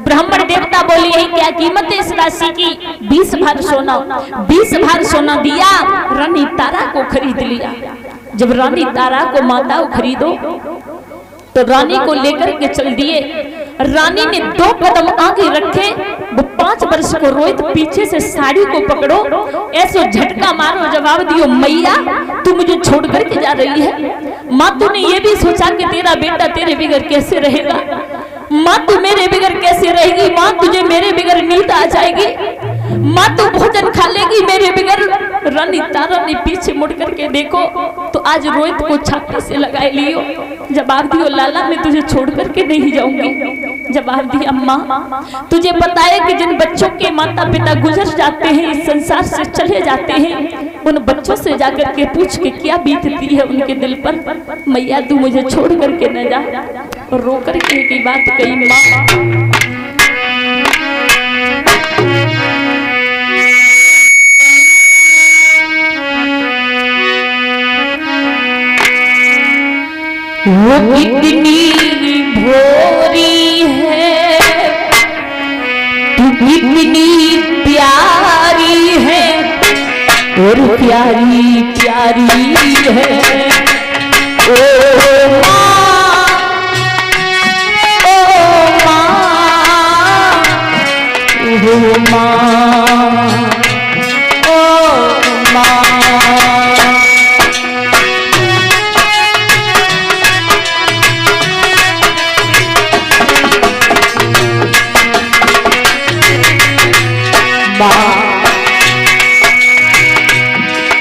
ब्राह्मण देवता बोले यही क्या कीमत है इस राशि की? 20 भार सोना। 20 भार सोना दिया, रानी तारा को खरीद लिया। जब रानी तारा को माता खरीदो तो रानी को लेकर के चल दिए। रानी ने 2 कदम आगे रखे, वो 5 वर्ष को रोहित पीछे से साड़ी को पकड़ो, ऐसे झटका मारो, जवाब दियो मैया तू मुझे छोड़ करके जा रही है। माँ तूने ये भी सोचा कि तेरा बेटा तेरे बगैर कैसे रहेगा? माँ तू मेरे बगैर कैसे रहेगी? माँ तुझे मेरे बगैर नींद आ जाएगी? माँ तू भोजन खा लेगी मेरे बगैर? रानी तारा ने पीछे मुड़ करके देखो तो आज रोहित को छाती से लगाए लियो। जवाब दियो लाला मैं तुझे छोड़ करके नहीं जाऊंगी। जवाब दिया अम्मा तुझे पता है कि जिन बच्चों के माता पिता गुजर जाते हैं, इस संसार से चले जाते हैं, उन बच्चों से जाकर के पूछ के क्या बीतती है उनके दिल पर। मैया तू मुझे छोड़ करके न जा। और रो करके की बात कही माँ। वो कितनी भोरी है, तू कितनी प्यारी है, और प्यारी प्यारी है। ओ माँ, ओ माँ, ओ माँ, ओ माँ।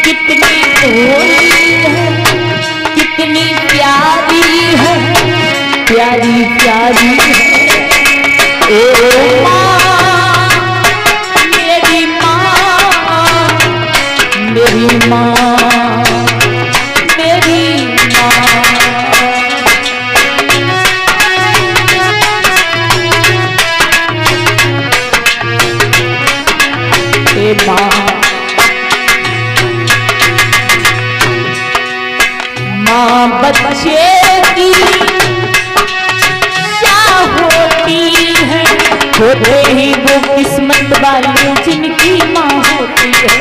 कितनी भोली है, कितनी प्यारी है, प्यारी प्यारी है। ओ माँ, मेरी माँ, मेरी माँ, मेरी माँ। हे माँ, माँ बच्चे की क्या होती है? होते ही वो किस्मत वाली जिनकी माँ होती है,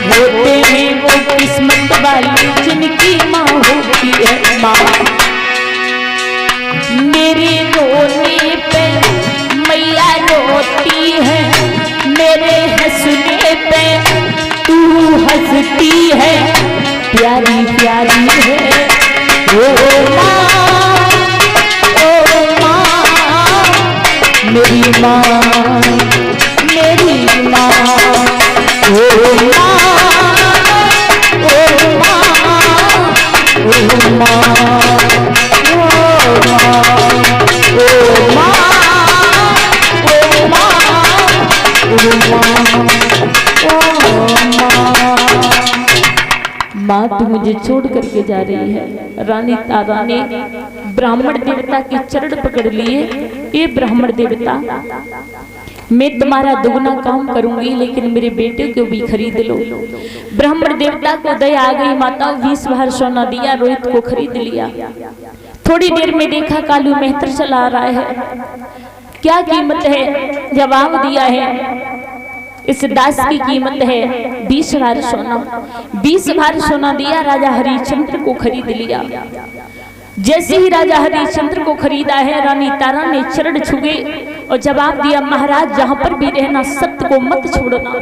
होते ही वो किस्मत वाली जिनकी माँ होती है। माँ मेरे रोने पे मैया रोती है, मेरे हंसने पे तू हंसती है, प्यारी प्यारी है। ओ माँ, ओ माँ, मेरी माँ, मेरी माँ। ओ माँ, ओ माँ, ओ माँ, ओ माँ, ओ माँ तू मुझे छोड़ करके जा रही है। रानी तारा ने ब्राह्मण देवता के चरण पकड़ लिए। ये ब्राह्मण देवता मैं तुम्हारा दुगना काम करूंगी, लेकिन मेरे बेटे को भी खरीद लो। ब्राह्मण देवता को दया आ गई। माता 20 भार सोना दिया, रोहित को खरीद लिया। थोड़ी देर में देखा कालू मेहतर चला आ रहा है। क्या कीमत है? जवाब दिया है इस दास की कीमत है 20 भार सोना। 20 भार सोना दिया, राजा हरिश्चंद्र को खरीद लिया। जैसे ही राजा हरिश्चंद्र को खरीदा है, रानी तारा ने चरण छुए और जवाब दिया महाराज जहां पर भी रहना सत्य को मत छोड़ना।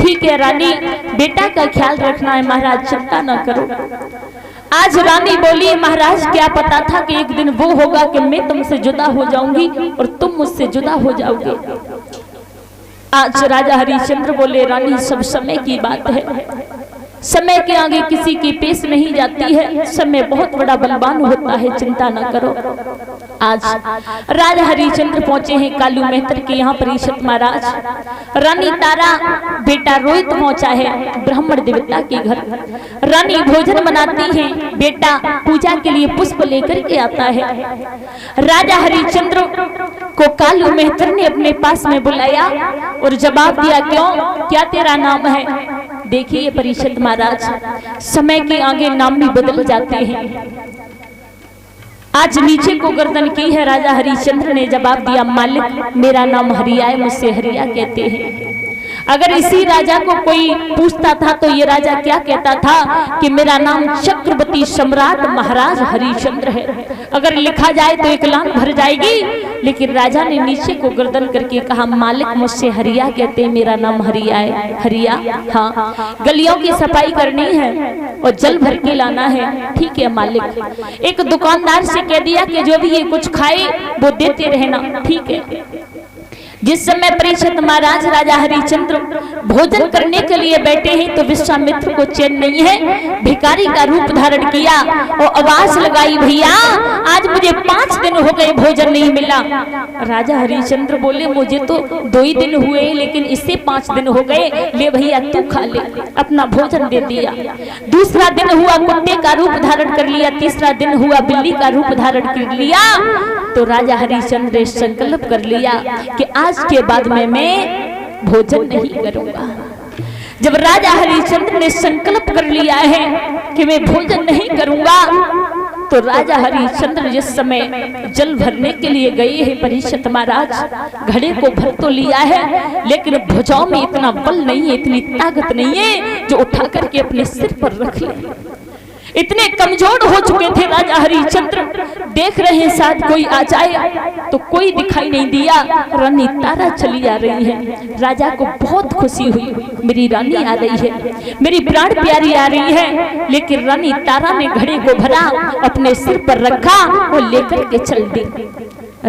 ठीक है रानी, बेटा का ख्याल रखना है महाराज, चिंता न करो। आज रानी बोली महाराज क्या पता था कि एक दिन वो होगा कि मैं तुमसे जुदा हो जाऊंगी और तुम मुझसे जुदा हो जाओगे। आज राजा हरिश्चंद्र बोले रानी सब समय की बात है, समय के आगे किसी की पेश नहीं जाती है, समय बहुत बड़ा बलवान होता है, चिंता न करो। आज राजा हरिश्चंद्र पहुंचे हैं कालू मेहतर के यहाँ परिषद महाराज। रानी तारा बेटा रोहित पहुंचा है ब्राह्मण देवता के घर। रानी भोजन बनाती है, बेटा पूजा के लिए पुष्प लेकर के आता है। राजा हरिश्चंद्र को कालू मेहतर ने अपने पास में बुलाया और जवाब दिया क्यों, क्या तेरा नाम है? देखिए परिषद महाराज, समय के आगे नाम भी बदल जाते हैं। आज नीचे को गर्दन की है। राजा हरिश्चंद्र ने जवाब दिया, मालिक मेरा नाम हरिया है, मुझसे हरिया कहते हैं। अगर इसी राजा को कोई पूछता था तो ये राजा क्या कहता था कि मेरा नाम चक्रवर्ती सम्राट महाराज हरिश्चंद्र है। अगर लिखा जाए तो एक लाख भर जाएगी, लेकिन राजा ने नीचे को गर्दन करके कहा, मालिक मुझसे हरिया कहते हैं, मेरा नाम हरिया है। हरिया, हाँ, गलियों की सफाई करनी है और जल भर के लाना है। ठीक है मालिक। एक दुकानदार से कह दिया कि जो भी ये कुछ खाए वो देते रहना। ठीक है। जिस समय परीक्षित महाराज राजा हरिश्चंद्र भोजन करने के लिए बैठे हैं तो विश्वामित्र को चैन नहीं है, भिखारी का रूप धारण किया और आवाज लगाई, भैया आज मुझे 5 दिन हो गए भोजन नहीं मिला। राजा हरिश्चंद्र बोले, मुझे तो 2 ही दिन हुए लेकिन इससे 5 दिन हो गए, ले भैया तू खा ले। अपना भोजन दे दिया। दूसरा दिन हुआ कुत्ते का रूप धारण कर लिया, तीसरा दिन हुआ बिल्ली का रूप धारण कर लिया। तो राजा हरिश्चंद्र ने संकल्प कर लिया कि आज के बाद में मैं भोजन नहीं करूंगा। जब राजा हरिश्चंद्र ने संकल्प कर लिया है कि मैं भोजन नहीं करूंगा, तो राजा हरिश्चंद्र जिस समय जल भरने के लिए गए हैं, परीक्षित महाराज घड़े को भर तो लिया है लेकिन भुजाओं में इतना बल नहीं है, इतनी ताकत नहीं है जो उठा करके अपने सिर पर रख ले। इतने कमजोर हो चुके थे राजा हरिश्चंद्र। देख रहे हैं शायद कोई आ जाए, तो कोई दिखाई नहीं दिया। रानी तारा चली आ रही है। राजा को बहुत खुशी हुई, मेरी रानी आ रही है, मेरी प्राण प्यारी आ रही है। लेकिन रानी तारा ने घड़े को भरा, अपने सिर पर रखा और लेकर के चल दी।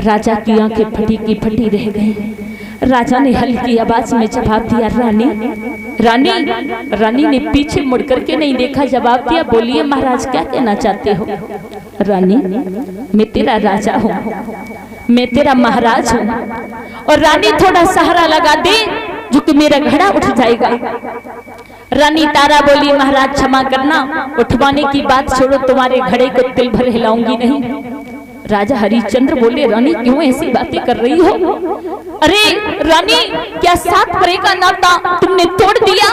राजा की आंखें फटी की फटी रह गई। राजा ने हल्की आवाज में जवाब दिया, रानी रानी। रानी ने पीछे मुड़ करके नहीं देखा, जवाब दिया, बोलिए महाराज क्या कहना चाहते हो। रानी मैं तेरा राजा हूँ, मैं तेरा महाराज हूँ, और रानी थोड़ा सहारा लगा दे जो कि मेरा घड़ा उठ जाएगा। रानी तारा बोली, महाराज क्षमा करना, उठवाने की बात छोड़ो, तुम्हारे घड़े को तिल भर हिलाऊंगी नहीं। राजा हरिश्चंद्र बोले, रानी क्यों ऐसी बातें कर रही हो। अरे रानी, क्या 7 परे का नाता तुमने तोड़ दिया,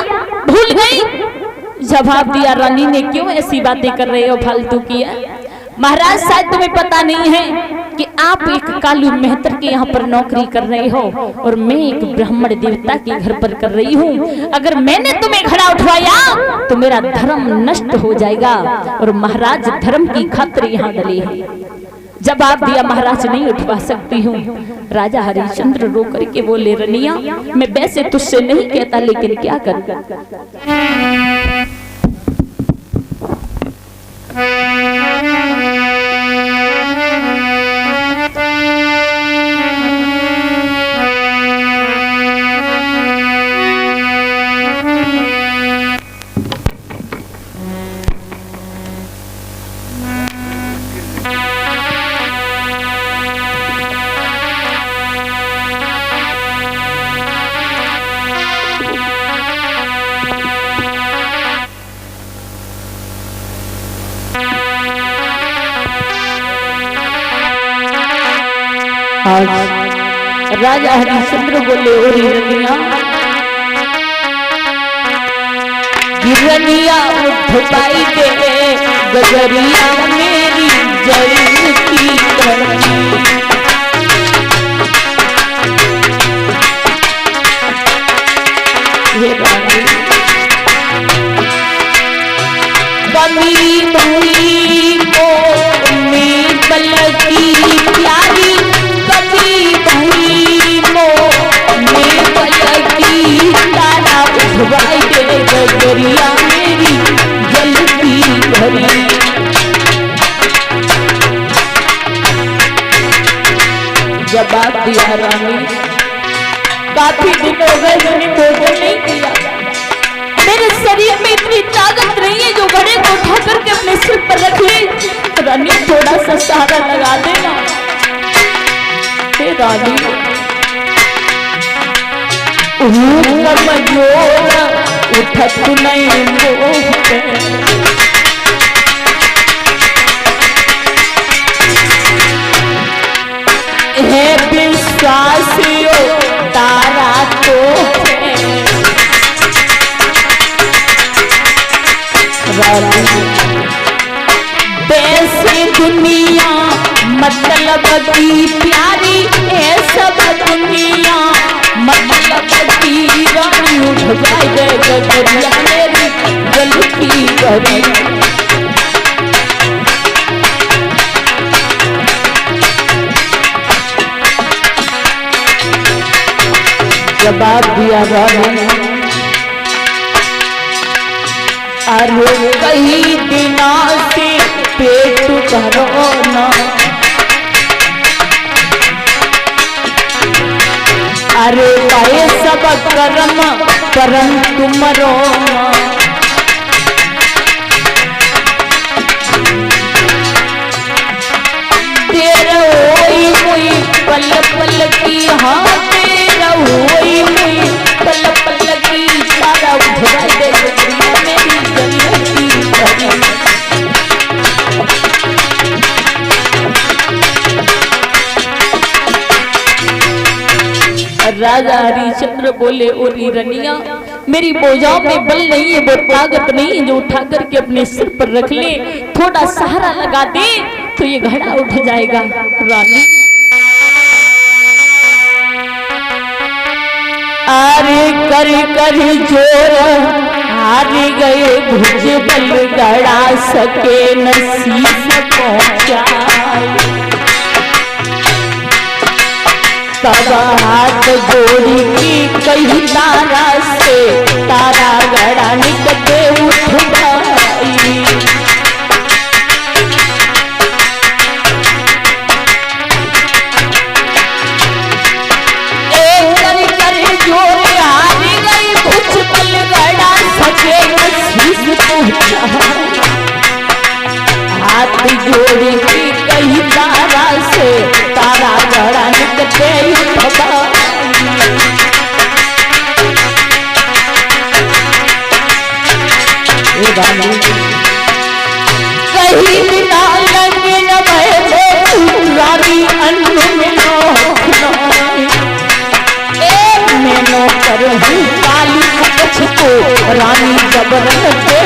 भूल गई। जवाब दिया, रानी ने क्यों ऐसी बातें कर रहे हो, फालतू किया। महाराज शायद तुम्हें पता नहीं है कि आप एक कालू मेहतर के यहाँ पर नौकरी कर रहे हो और मैं एक ब्राह्मण देवता के घर पर कर रही हूँ। अगर मैंने तुम्हें घड़ा उठवाया तो मेरा धर्म नष्ट हो जाएगा, और महाराज धर्म की खातिर यहाँ डले हैं। जवाब दिया, महाराज नहीं उठवा सकती हूँ। राजा हरिश्चंद्र रो करके बोले, रनिया मैं वैसे तुझसे नहीं कहता, लेकिन क्या करूं। राजा हरिश्चंद्र बोले, ओरी रनिया, गिरनिया उठवाई दे गगरिया मेरी जलती करनी। कमी भई को में पलकी प्यारी, कमी भई मो में पलकी तारा उठवाई दे गगरिया मेरी जलती भरी। जवाब दिया, रानी काफी दिन हो गए मैंने भोजन नहीं किया, मेरे शरीर में इतनी ताकत नहीं है जो घड़े को उठा करके अपने सिर पर रख ले। रानी थोड़ा सा सहारा लगा देना। रानी उठत नहीं है विश्वासियों तारा तो वैसे दुनिया हरी। जवाब दिया रानी, अरे कई दिना से पेट भरो ना, अरे पाए सब कर्म परंतु मरो ना, तेरा होई मुई पल पल की, हाँ तेरा होई मुई पल पल की, सारा उठा दे दुनिया मेरी जन्नती भरी। राजा हरिश्चंद्र बोले, ओरी रनिया मेरी बोझाओं में बल नहीं है, वो ताकत नहीं है जो उठा करके अपने सिर पर रख ले, थोड़ा सहारा लगा दे तो ये घड़ा उठ जाएगा। रानी अरे कर कर जोर हार गए भुजबल, गड़ा सके नसीब पहुंचाए, तब हाथ जोड़ी की कही तारा से, तारा गड़ा निकटे उठ भाई। हाथ जोड़ी की कही तारा से, तारा गड़ा निकटे कहीं बिना लगे न रानी अन्न मिलो मैनो कर काली कछ को, रानी जबरन से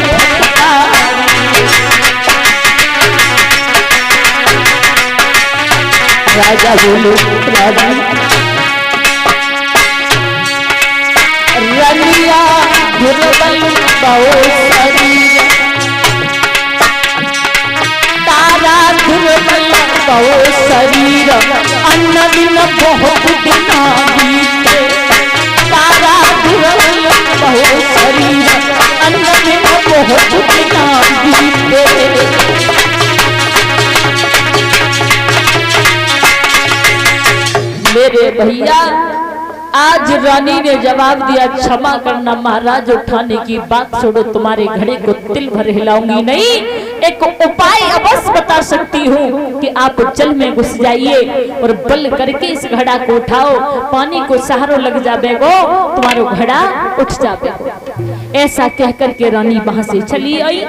राजा बोलो, राजा रनिया दुर्बल बहु शरीर, तारा दुर्बल बहु शरीर, अन्न दिन बहुत दिना बीते, तारा दुर्बल बहु शरीर, अन्न दिन बहुत दिना बीते। मेरे भैया आज रानी ने जवाब दिया, क्षमा करना महाराज, उठाने की बात छोड़ो, तुम्हारे घड़े को तिल भर हिलाऊंगी नहीं, एक उपाय अवश्य बता सकती हूँ कि आप जल में घुस जाइए और बल करके इस घड़ा को उठाओ, पानी को सहारो लग जाबेगो, तुम्हारा घड़ा उठ जाबेगो। ऐसा कहकर के रानी वहां से चली आई।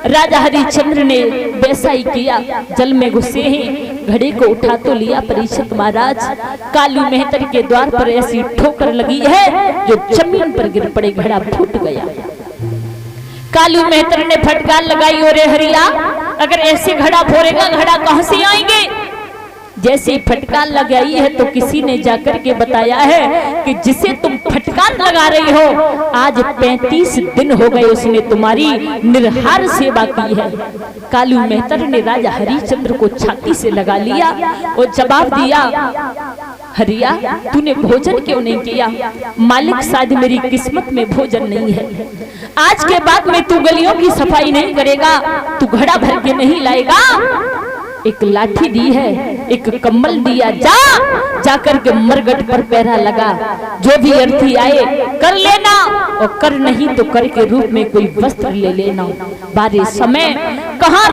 राजा हरिश्चंद्र ने वैसा ही किया, जल में घुसे हैं, घड़े को उठा तो लिया, परीक्षित महाराज कालू मेहतर के द्वार पर ऐसी ठोकर लगी है जो जमीन पर गिर पड़े, घड़ा फूट गया। कालू मेहतर ने फटकार लगाई, ओरे हरिया अगर ऐसे घड़ा फोड़ेगा घड़ा कहां से आएंगे। जैसे फटकार लगाई है तो किसी ने जाकर के बताया है कि जिसे तुम फटकार लगा रही हो आज 35 दिन हो गए उसने तुम्हारी निर्हार सेवा की है। कालू मेहतर ने राजा हरिश्चंद्र को छाती से लगा लिया और जवाब दिया, हरिया तूने भोजन क्यों नहीं किया? मालिक शायद मेरी किस्मत में भोजन नहीं है, आज के बाद में तू गलियों की सफाई नहीं करेगा, तू घड़ा भर के नहीं लाएगा। एक लाठी दी है, एक कम्बल दिया, जाकर के मरगट पर पैरा लगा, जो भी अर्थी आए कर लेना और कर नहीं तो कर के रूप में कोई वस्त्र ले लेना। बारे समय कहाँ